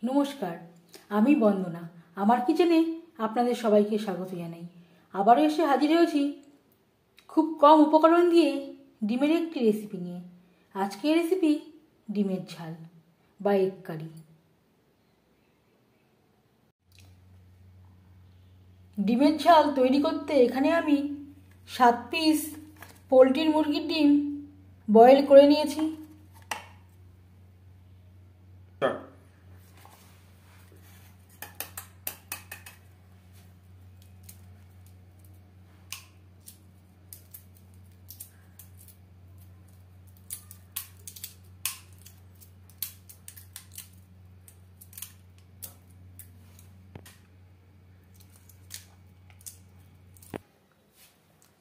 নমস্কার, আমি বন্দনা। আমার কিচেনে আপনাদের সবাইকে স্বাগত জানাই। আবারও এসে হাজির হয়েছি খুব কম উপকরণ দিয়ে ডিমের একটি রেসিপি নিয়ে। আজকের রেসিপি ডিমের ঝাল বা এগ কারি। ডিমের ঝাল তৈরি করতে এখানে আমি 7 পিস পোলট্রির মুরগির ডিম বয়েল করে নিয়েছি।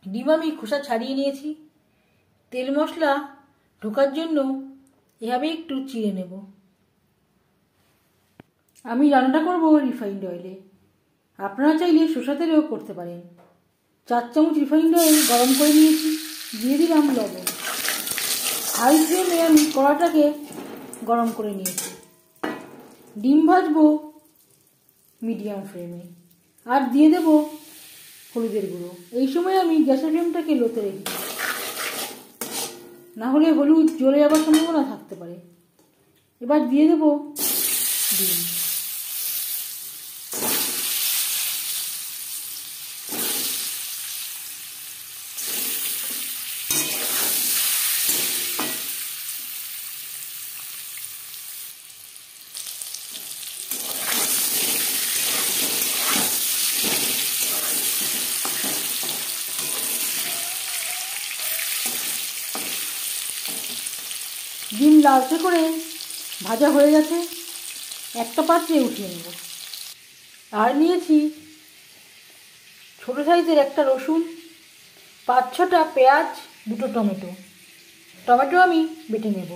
ডিম আমি খোসা ছাড়িয়ে নিয়েছি। তেল মশলা ঢোকার জন্য এভাবে একটু চিড়ে নেব। আমি রান্নাটা করব রিফাইন্ড অয়েলে, আপনারা চাইলে সরষের তেলেও করতে পারেন। 4 চামচ রিফাইন্ড অয়েল গরম করে নিয়েছি, দিয়ে দিলাম লবণ। হাই ফ্লেমে আমি কড়াটাকে গরম করে নিয়েছি। ডিম ভাজবো মিডিয়াম ফ্লেমে, আর দিয়ে দেব হলুদের গুঁড়ো। এই সময় আমি গ্যাসের ফ্লেমটাকে লোতে রেখেছি, না হলে হলুদ জ্বলে যাওয়ার সম্ভাবনা থাকতে পারে। এবার দিয়ে দেব ডিম। ডিম লালচে করে ভাজা হয়ে গেছে, একটা পাত্রে উঠিয়ে নেব। আর নিয়েছি ছোটো সাইজের একটা রসুন, 5-6টা পেঁয়াজ, 2টো টমেটো। টমেটো আমি বেটে নেব।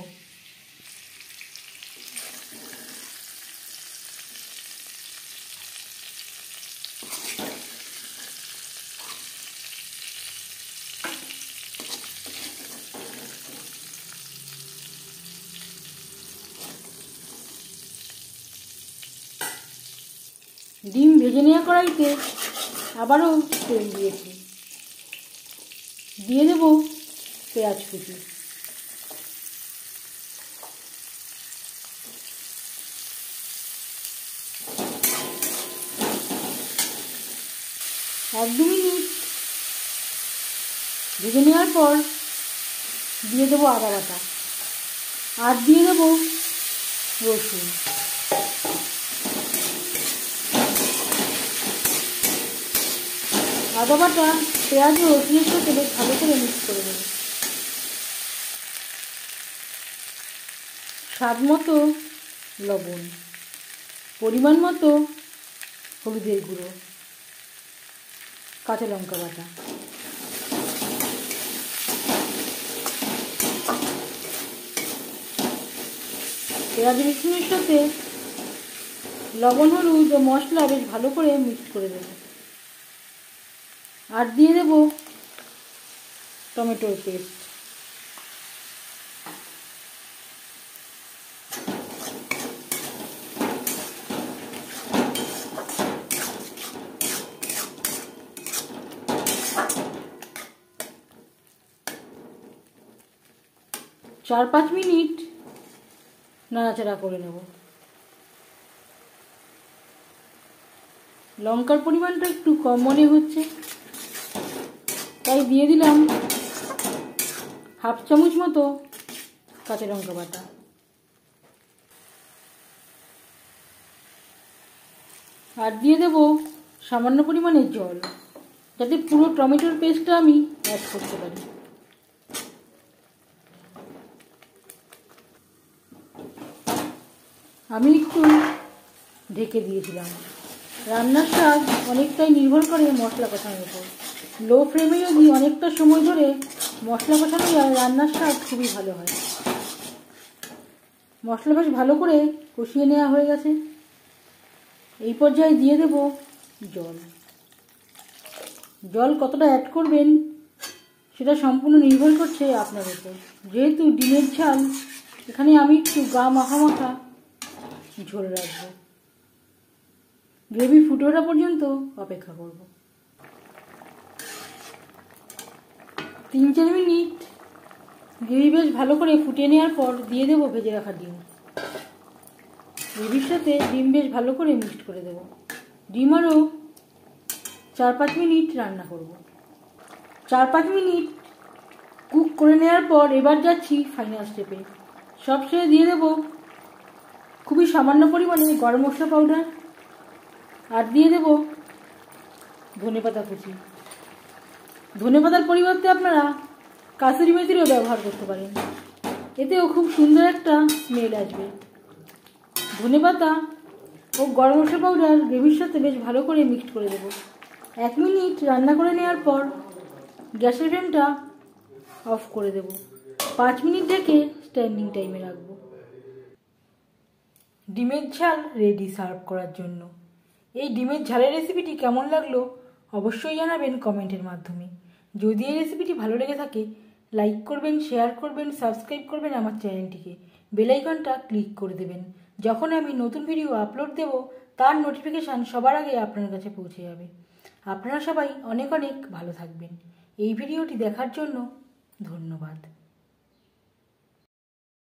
ডিম ভেজে নেওয়া কড়াইতে আবারও তেল দিয়েছি, দিয়ে দেব পেঁয়াজ কুচি। এক দু মিনিট ভেজে নেওয়ার পর দিয়ে দেবো আদা বাটা, আর দিয়ে দেবো রসুন। আদা বাটা পেঁয়াজ ও রসুনের সাথে বেশ ভালো করে মিক্স করে দেব। স্বাদ মতো লবণ, পরিমাণ মতো হলুদের গুঁড়ো, কাঁচা লঙ্কা বাটা। পেঁয়াজ রসুনের সাথে লবণ, হলুদ ও মশলা বেশ ভালো করে মিক্স করে দেব। আর দিয়ে দেব টমেটোর পেস্ট। চার 5 মিনিট নাড়াচাড়া করে নেব। লঙ্কার পরিমাণটা একটু কম মনে হচ্ছে, তাই দিয়ে দিলাম 1/2 চামচ মতো কাঁচা লঙ্কা বাটা। আর দিয়ে দেব সামান্য পরিমাণে জল, যাতে পুরো টমেটোর পেস্টটা আমি অ্যাড করতে পারি। আমি একটু ঢেকে দিয়েছিলাম। রান্নার স্বাদ অনেকটাই নির্ভর করে মশলা কষানোর উপর। লো ফ্লেমে যদি অনেকটা সময় ধরে মশলা কষানো যায়, রান্নার স্বাদ খুবই ভালো হয়। মশলা বেশ ভালো করে কষিয়ে নেওয়া হয়ে গেছে। এই পর্যায়ে দিয়ে দেব জল। জল কতটা অ্যাড করবেন সেটা সম্পূর্ণ নির্ভর করছে আপনার উপর। যেহেতু ডিমের ঝাল, এখানে আমি একটু গা মাখা মাখা ঝোল রাখবো। গ্রেভি ফুটে ওঠা পর্যন্ত অপেক্ষা করব। 3-4 মিনিট গ্রেভি বেশ ভালো করে ফুটিয়ে নেওয়ার পর দিয়ে দেবো ভেজে রাখা ডিম। গ্রেভির সাথে ডিম বেশ ভালো করে মিক্সড করে দেবো। ডিম আরও 4-5 মিনিট রান্না করব। 4-5 মিনিট কুক করে নেওয়ার পর এবার যাচ্ছি ফাইনাল স্টেপে। সব শেষে দিয়ে দেবো খুবই সামান্য পরিমাণে গরম মশলা পাউডার আর দিয়ে দেবো ধনেপাতা কুচি। ধনেপাতার পরিবর্তে আপনারা কাসুরি মেথিরও ব্যবহার করতে পারেন, এতেও খুব সুন্দর একটা স্মেল আসবে। ধনেপাতা ও গরম মশলা পাউডার গ্রেভির সাথে বেশ ভালো করে মিক্সড করে দেবো। 1 মিনিট রান্না করে নেওয়ার পর গ্যাসের ফ্লেমটা অফ করে দেব। 5 মিনিট ঢেকে স্ট্যান্ডিং টাইমে রাখবো। ডিমের ঝাল রেডি সার্ভ করার জন্য। এই ডিমের ঝালের রেসিপিটি কেমন লাগলো অবশ্যই জানাবেন কমেন্টের মাধ্যমে। যদি এই রেসিপিটি ভালো লেগে থাকে লাইক করবেন, শেয়ার করবেন, সাবস্ক্রাইব করবেন আমার চ্যানেলটিকে, বেল আইকনটা ক্লিক করে দেবেন। যখন আমি নতুন ভিডিও আপলোড দেব তার নোটিফিকেশান সবার আগে আপনার কাছে পৌঁছে যাবে। আপনারা সবাই অনেক অনেক ভালো থাকবেন। এই ভিডিওটি দেখার জন্য ধন্যবাদ।